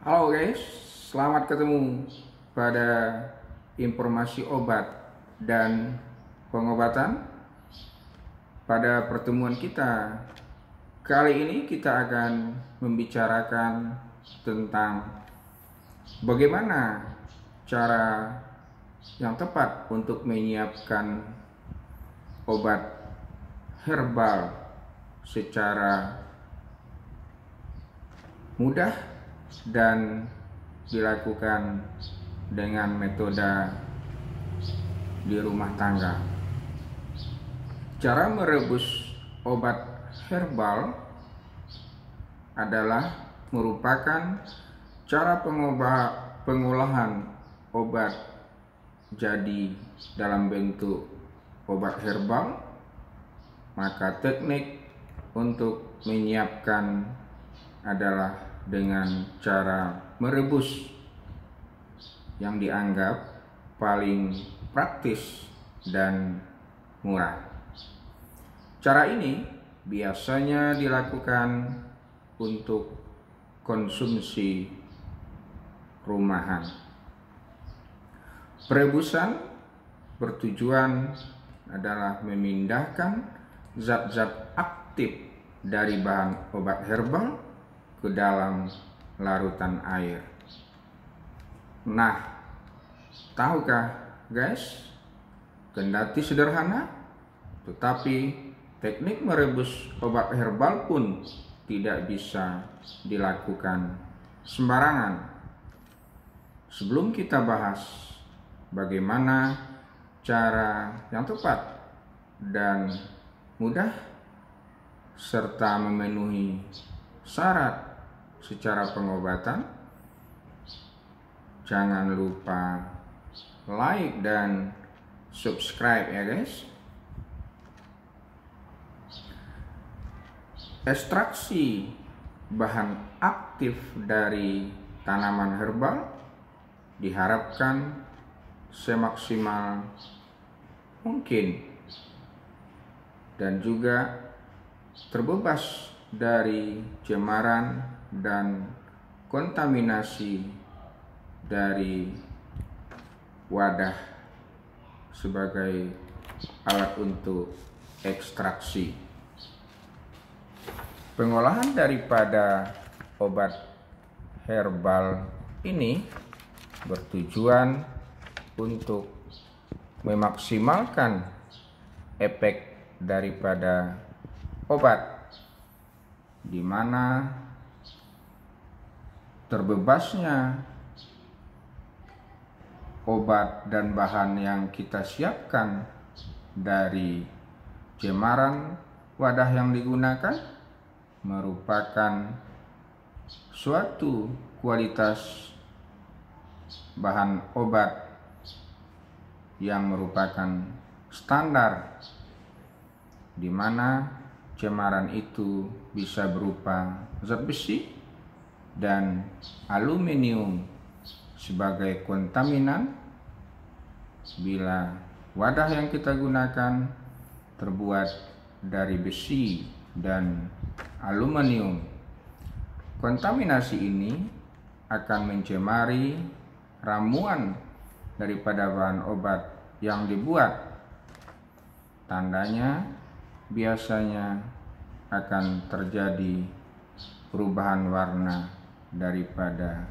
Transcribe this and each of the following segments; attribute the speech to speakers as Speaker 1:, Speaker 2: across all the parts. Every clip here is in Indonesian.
Speaker 1: Halo guys, selamat ketemu pada informasi obat dan pengobatan. Pada pertemuan kita kali ini kita akan membicarakan tentang bagaimana cara yang tepat untuk menyiapkan obat herbal secara mudah dan dilakukan dengan metode di rumah tangga. Cara merebus obat herbal adalah merupakan cara pengolahan obat jadi dalam bentuk obat herbal. Maka teknik untuk menyiapkan adalah dengan cara merebus yang dianggap paling praktis dan murah. Cara ini biasanya dilakukan untuk konsumsi rumahan. Perebusan bertujuan adalah memindahkan zat-zat aktif dari bahan obat herbal ke dalam larutan air. Nah, tahukah guys, kendati sederhana, tetapi teknik merebus obat herbal pun tidak bisa dilakukan sembarangan. Sebelum kita bahas bagaimana cara yang tepat dan mudah serta memenuhi syarat secara pengobatan, jangan lupa like dan subscribe ya guys. Ekstraksi bahan aktif dari tanaman herbal diharapkan semaksimal mungkin dan juga terbebas dari cemaran dan kontaminasi dari wadah sebagai alat untuk ekstraksi. Pengolahan daripada obat herbal ini bertujuan untuk memaksimalkan efek daripada obat, di mana terbebasnya obat dan bahan yang kita siapkan dari cemaran wadah yang digunakan merupakan suatu kualitas bahan obat yang merupakan standar, di mana cemaran itu bisa berupa zat besi dan aluminium sebagai kontaminan bila wadah yang kita gunakan terbuat dari besi dan aluminium. Kontaminasi ini akan mencemari ramuan daripada bahan obat yang dibuat. Tandanya biasanya akan terjadi perubahan warna daripada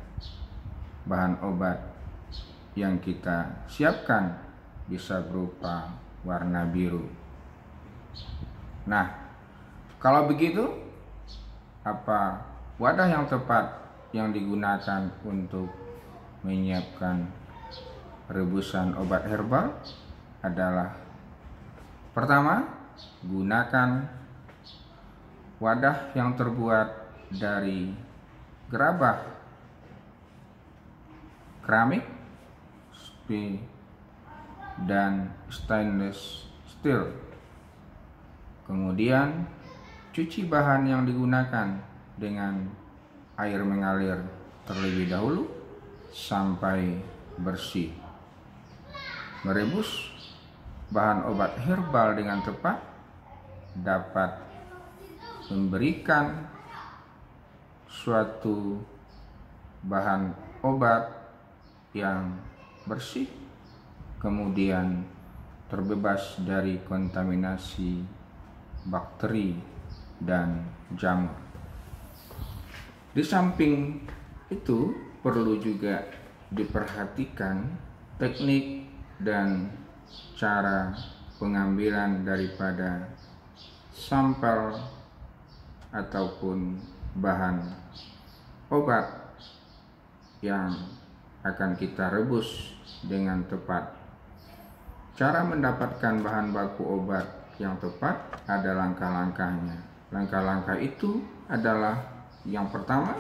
Speaker 1: bahan obat yang kita siapkan, bisa berupa warna biru. Nah, kalau begitu, apa wadah yang tepat yang digunakan untuk menyiapkan rebusan obat herbal adalah: pertama, gunakan wadah yang terbuat dari gerabah keramik dan stainless steel. Kemudian cuci bahan yang digunakan dengan air mengalir terlebih dahulu sampai bersih. Merebus bahan obat herbal dengan tepat dapat memberikan suatu bahan obat yang bersih, kemudian terbebas dari kontaminasi bakteri dan jamur. Di samping itu perlu juga diperhatikan teknik dan cara pengambilan daripada sampel ataupun bahan obat yang akan kita rebus dengan tepat. Cara mendapatkan bahan baku obat yang tepat ada langkah-langkahnya. Langkah-langkah itu adalah yang pertama,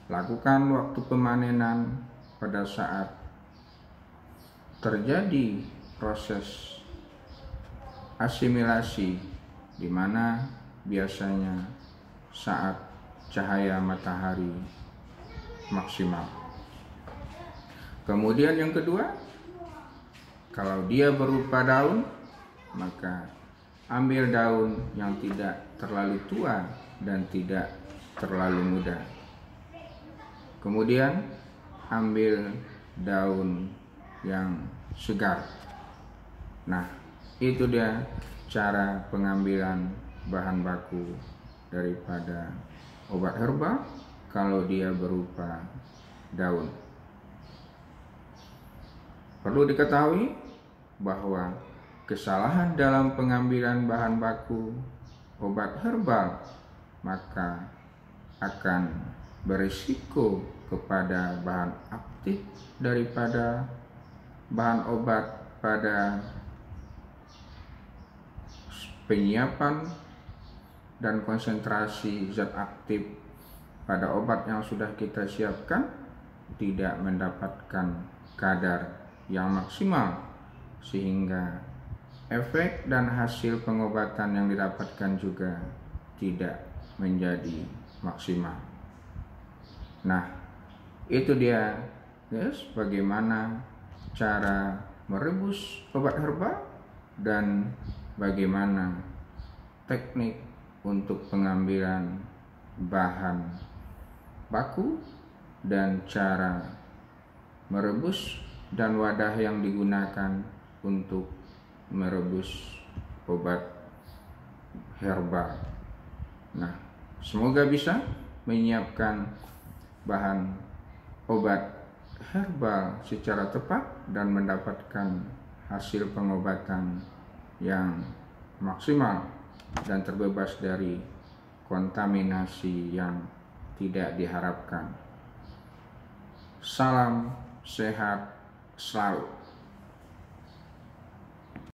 Speaker 1: lakukan waktu pemanenan pada saat terjadi proses asimilasi, di mana biasanya saat cahaya matahari maksimal. Kemudian yang kedua, kalau dia berupa daun, maka ambil daun yang tidak terlalu tua dan tidak terlalu muda. Kemudian ambil daun yang segar. Nah, itu dia cara pengambilan bahan baku daripada obat herbal kalau dia berupa daun. Perlu diketahui bahwa kesalahan dalam pengambilan bahan baku obat herbal maka akan berisiko kepada bahan aktif daripada bahan obat pada penyiapan dan konsentrasi zat aktif pada obat yang sudah kita siapkan tidak mendapatkan kadar yang maksimal, sehingga efek dan hasil pengobatan yang didapatkan juga tidak menjadi maksimal. Nah, itu dia guys, bagaimana cara merebus obat herbal dan bagaimana teknik untuk pengambilan bahan baku dan cara merebus dan wadah yang digunakan untuk merebus obat herbal. Nah, semoga bisa menyiapkan bahan obat herbal secara tepat dan mendapatkan hasil pengobatan yang maksimal dan terbebas dari kontaminasi yang tidak diharapkan. Salam sehat selalu.